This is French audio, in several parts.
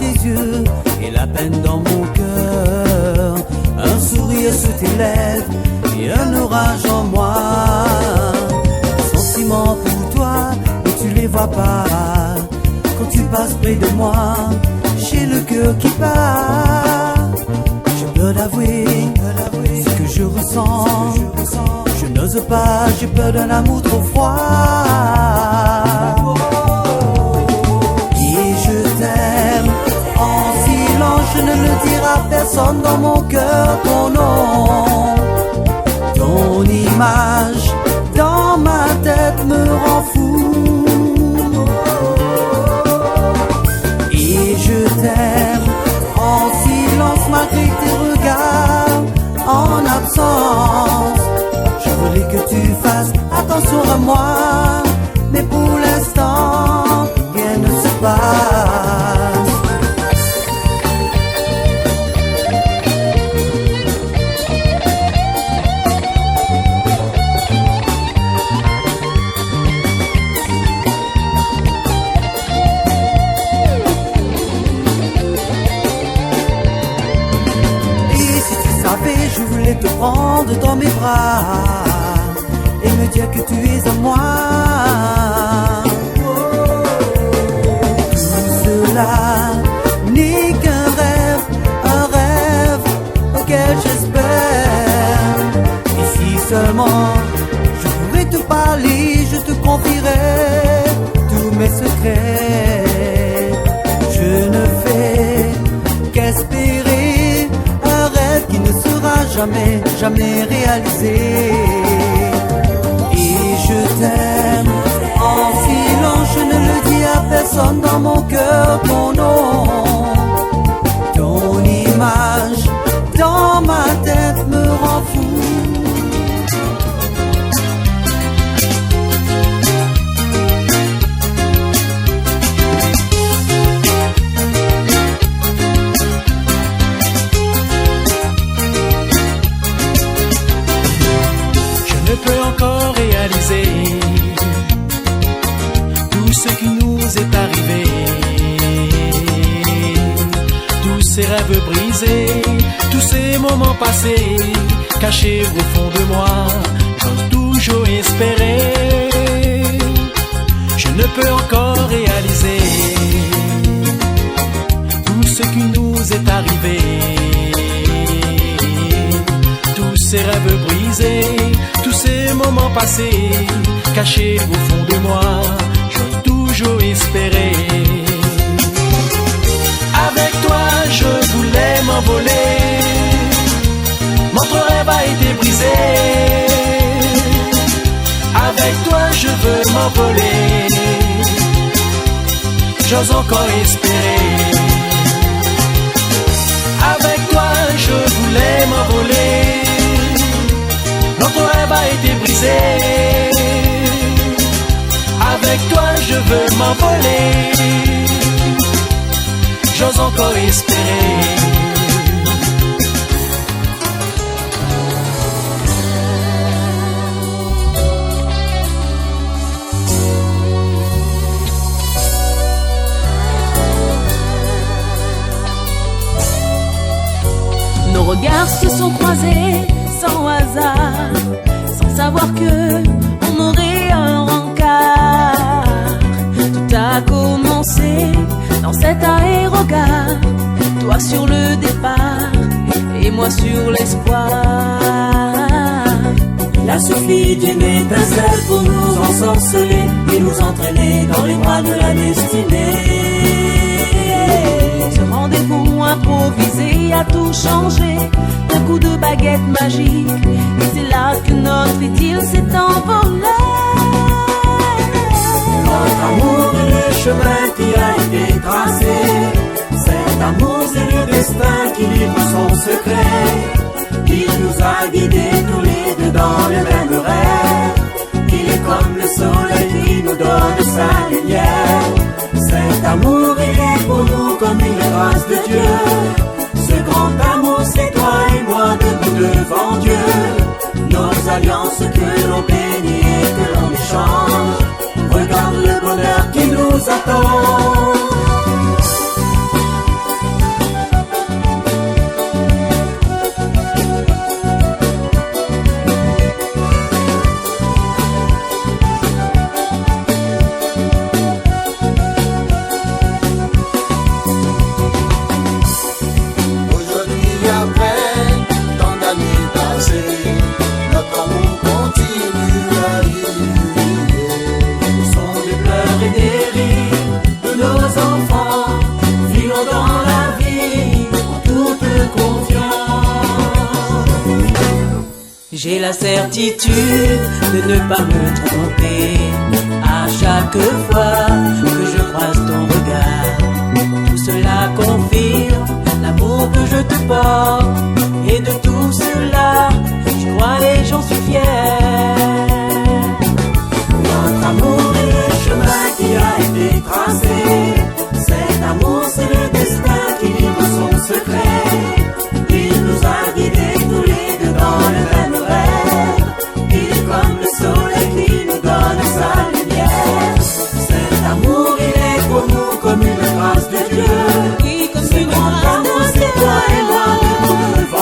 tes yeux et la peine dans mon cœur. Un sourire sous tes lèvres et un orage en moi. Sentiments pour toi, mais tu les vois pas. Quand tu passes près de moi, j'ai le cœur qui bat. J'ai peur d'avouer ce que je ressens. Je n'ose pas, j'ai peur d'un amour trop froid. Et je t'aime en silence, je ne le dirai à personne. Dans mon cœur, ton nom, ton image, dans ma tête me rend fou. Et je t'aime en silence malgré tes regards en absence. Je voulais que tu fasses attention à moi, mais pour l'instant, rien ne se passe. Je voulais te prendre dans mes bras et me dire que tu es à moi. Tout cela n'est qu'un rêve, un rêve auquel j'espère. Et si seulement je pouvais te parler, je te confierais tous mes secrets. Je ne fais qu'espérer un rêve qui ne sera jamais, jamais réalisé. Et je t'aime en silence, je ne le dis à personne. Dans mon cœur, ton nom, ton image, dans ma tête me rend fou. Je peux encore réaliser tout ce qui nous est arrivé, tous ces rêves brisés, tous ces moments passés, cachés au fond de moi, j'ai toujours espéré. Je ne peux encore réaliser tout ce qui nous est arrivé, tous ces rêves brisés, tous ces moments passés, cachés au fond de moi, j'ai toujours espéré. Avec toi, je voulais m'envoler, notre rêve a été brisé. Avec toi, je veux m'envoler, j'ose encore espérer. Avec toi, je voulais m'envoler, notre rêve a été brisé. Avec toi, je veux m'envoler, j'ose encore espérer. Nos regards se sont croisés sans hasard, sans savoir que on aurait un rencard. Tout a commencé dans cet aérogare, toi sur le départ et moi sur l'espoir. Il a suffi d'une étincelle pour nous ensorceler et nous entraîner dans les bras de la destinée. Ce rendez-vous improvisé a tout changé d'un coup de baguette magique, et c'est là que notre idylle s'est envolée. Notre amour est le chemin qui a été tracé. Cet amour c'est le destin qui livre son secret. Il nous a guidés tous les deux dans le même rêve. Il est comme le soleil qui nous donne sa lumière. Cet amour il est pour nous comme une grâce de Dieu. Ce grand amour c'est toi et moi debout devant Dieu. Nos alliances que l'on bénit et que l'on échange. Regarde le bonheur qui nous attend. avançons dans la vie en toute confiance. J'ai la certitude de ne pas me tromper à chaque fois que je croise ton regard. Tout cela confirme l'amour que je te porte, et de tout cela je crois et j'en suis fier. Notre amour est le chemin qui a été tracé. Cet amour c'est le destin qui livre son secret. Il nous a guidés tous les deux dans le même rêve. Il est comme le soleil qui nous donne sa lumière. Cet amour il est pour nous comme une grâce de Dieu. Oui, comme Ce grand amour c'est toi et moi que nous devons.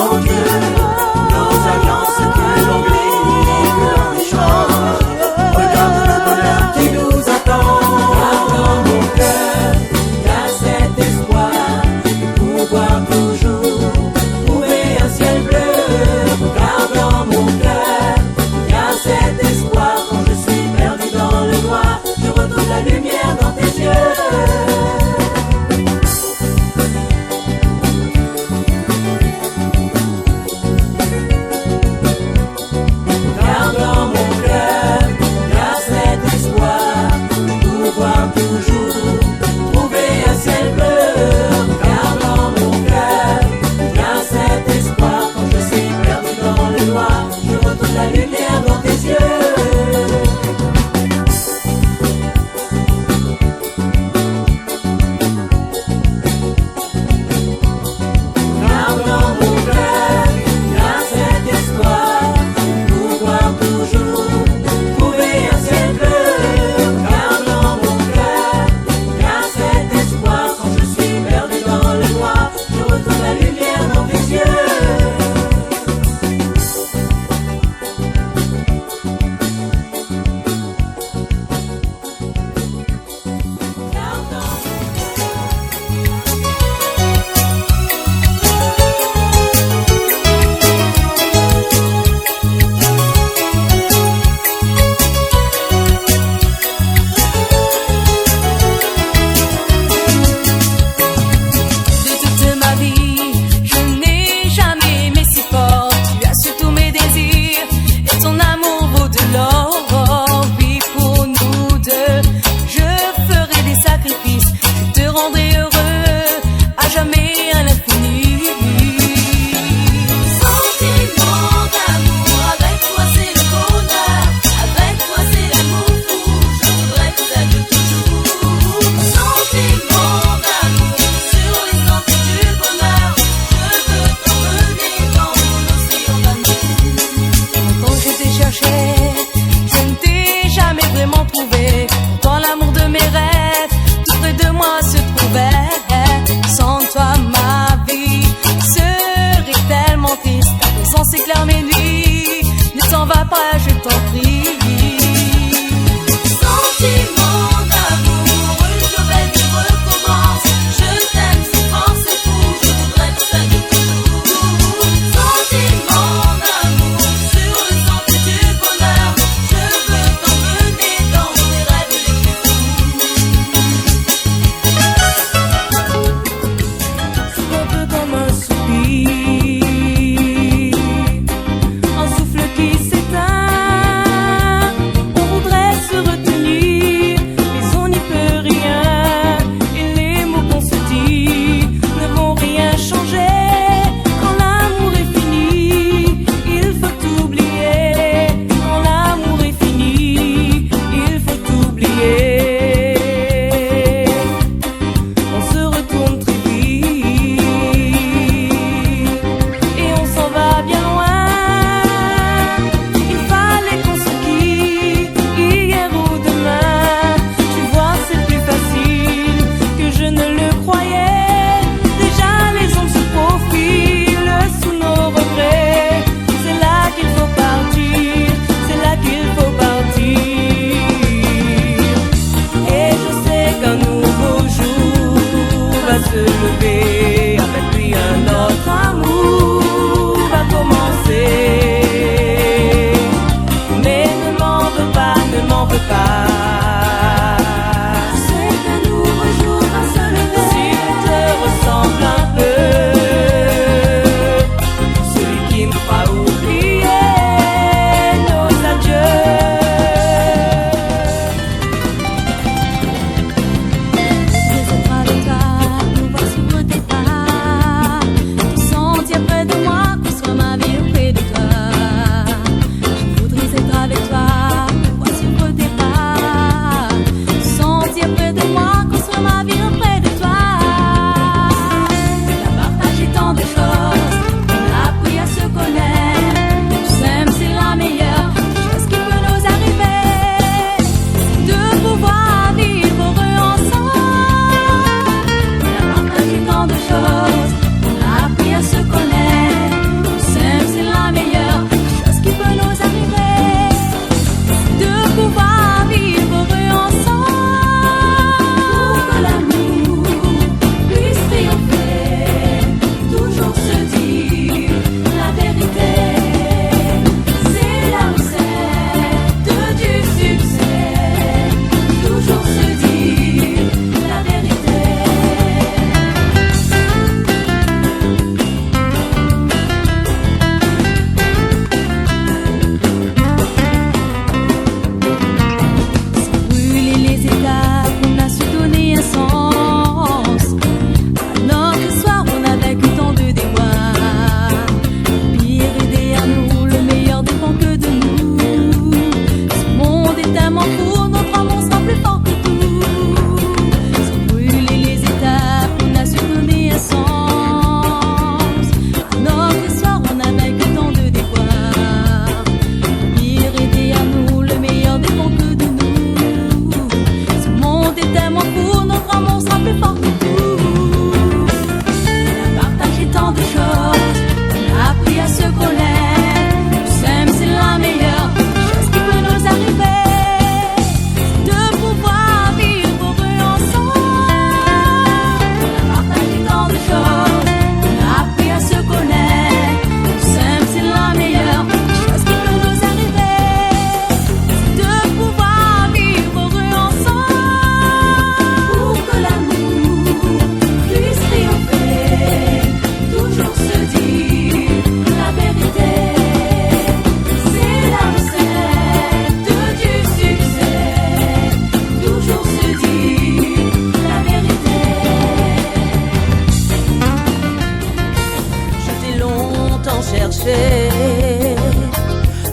caché.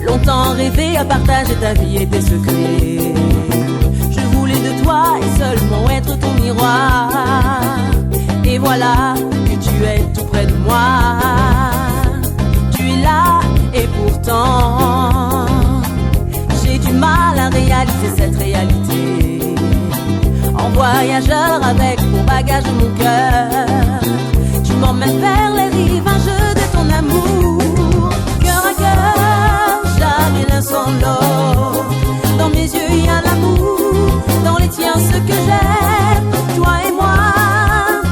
Longtemps rêvé à partager ta vie et tes secrets. Je voulais de toi et seulement être ton miroir. Et voilà que tu es tout près de moi. Tu es là et pourtant j'ai du mal à réaliser cette réalité. En voyageur avec mon bagage et mon cœur, tu m'emmènes vers les rivages de ton amour. Cœur à cœur, jamais l'un sans l'autre. Dans mes yeux il y a l'amour, dans les tiens ce que j'aime. Toi et moi,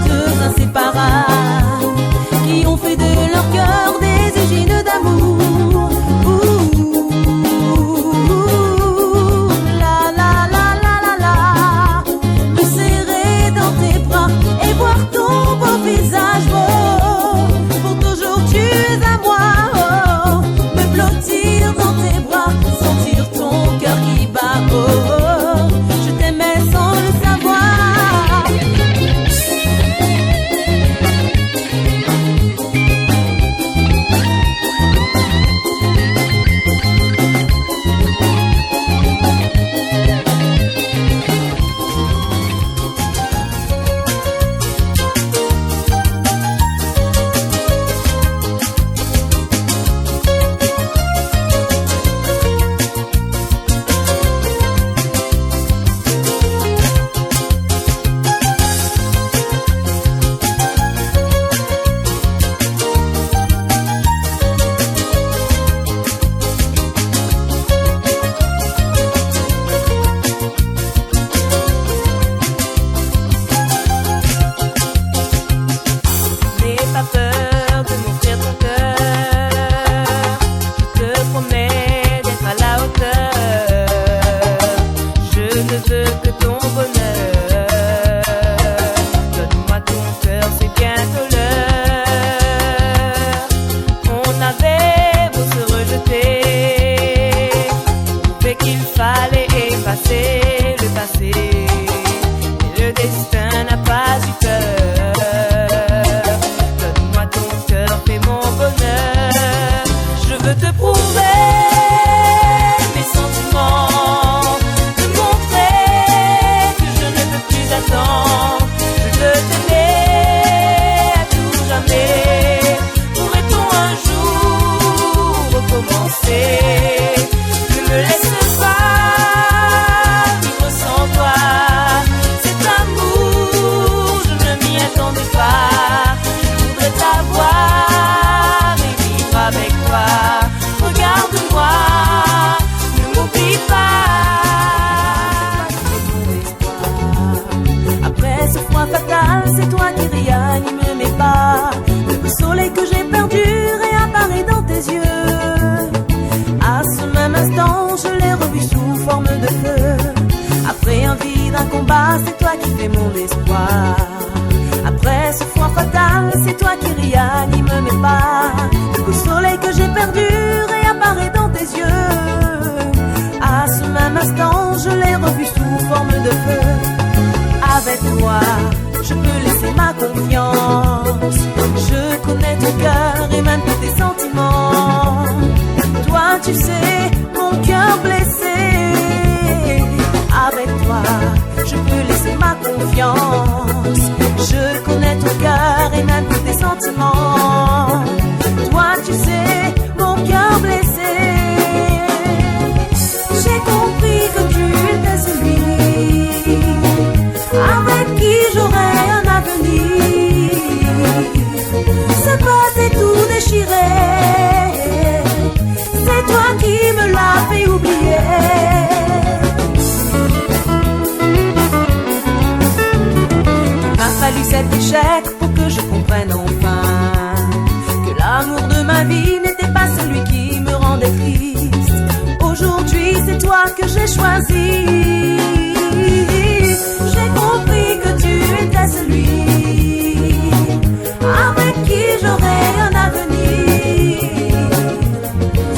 deux inséparables, qui ont fait de leur cœur des usines d'amour. La la la la la la. Me serrer dans tes bras et voir ton beau visage. Oh, pour toujours tu es à moi. Oh, me blottir dans tes bras, sentir ton cœur qui bat. Oh, je t'aimais sans le savoir. C'est toi qui fais mon espoir. Après ce froid fatal, c'est toi qui réanime mes pas. Le beau soleil que j'ai perdu réapparaît dans tes yeux. À ce même instant, je l'ai revu sous forme de feu. Avec toi, je peux laisser ma confiance. Je connais ton cœur et même tous tes sentiments. Toi, tu sais, mon cœur blessé. Avec toi, je peux laisser ma confiance. Je connais ton cœur et même tous tes sentiments. Toi, tu sais, mon cœur blessé. J'ai compris que tu étais celui avec qui j'aurais un avenir. Ce passé tout déchiré, c'est toi qui me l'as fait oublier. Fallu cet échec pour que je comprenne enfin que l'amour de ma vie n'était pas celui qui me rendait triste. Aujourd'hui c'est toi que j'ai choisi. J'ai compris que tu étais celui avec qui j'aurais un avenir.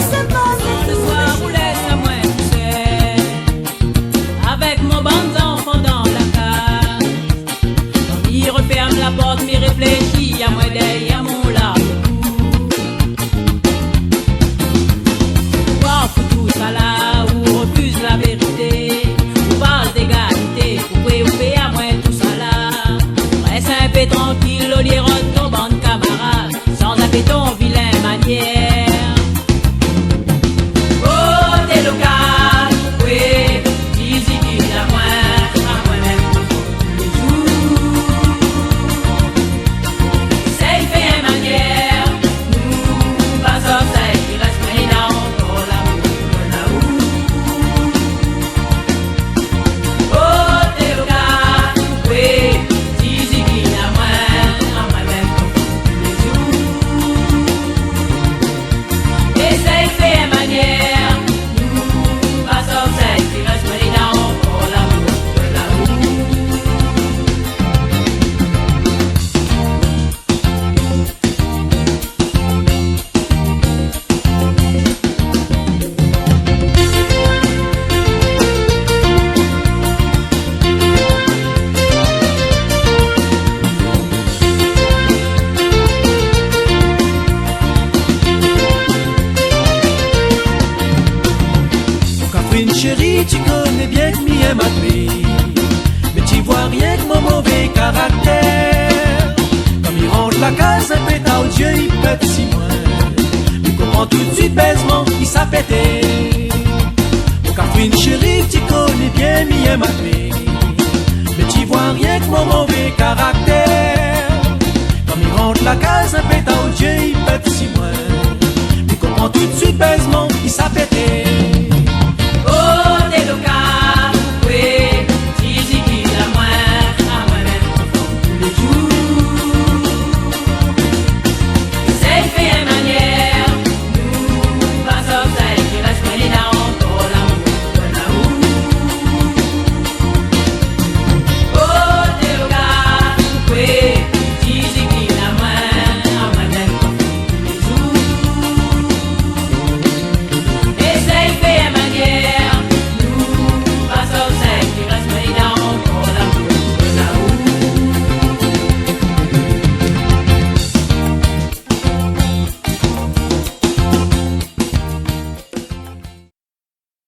C'est pas ce soir vous laisse à moi seul avec mon bande d'enfants dans la cage. Il referme la porte, m'y réfléchit, à moi derrière mon large. la case, un pétard, Dieu, il pète si moins. Il comprend tout de suite baisement, il s'appêtait. Mon Catherine chérie, tu connais bien, mi et ma paix. Mais tu vois rien que mon mauvais caractère. Quand il rentre la case, un pétard, Dieu, il pète si moins. Il comprend tout de suite baisement, il s'appêtait.